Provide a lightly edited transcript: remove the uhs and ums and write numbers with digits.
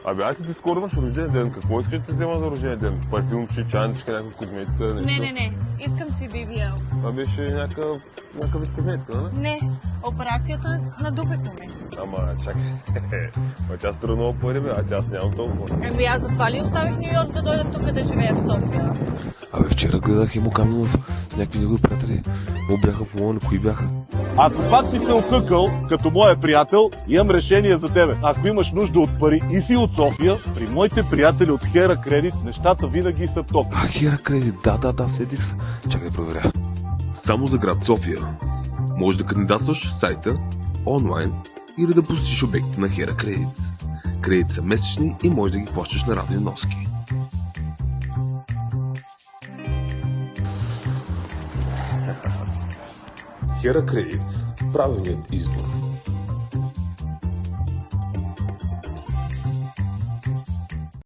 Абе, ти скоро имаш рожден ден. Какво искаш да ти взема за рожден ден? Парфюмче, чайничка, някаква козметика, нещо? Не. Искам си BBL. Това беше някакъв вид козметика, нали? Не, операцията на дупето ми. Ама, чакай. Ма тя струва много пари, бе, аз нямам толкова. Ами аз затова ли оставих Ню Йорк да дойда тук да живея в София? Абе, вчера гледах Емо Каменов с някакви негови приятели. Му бяха помогнали, кои бяха? Ако пак си се окъкал, като моя приятел, имам решение за тебе. Ако имаш нужда от пари и си от София, при моите приятели от Хера Кредит, нещата винаги са топ. Хера Кредит, да, седих се. Чакай да проверя. Само за град София. Може да кандидатстваш в сайта, онлайн или да посетиш обектите на Хера Кредит. Кредити са месечни и можеш да ги плащаш на равни носки. Хера Кредит. Правилният избор.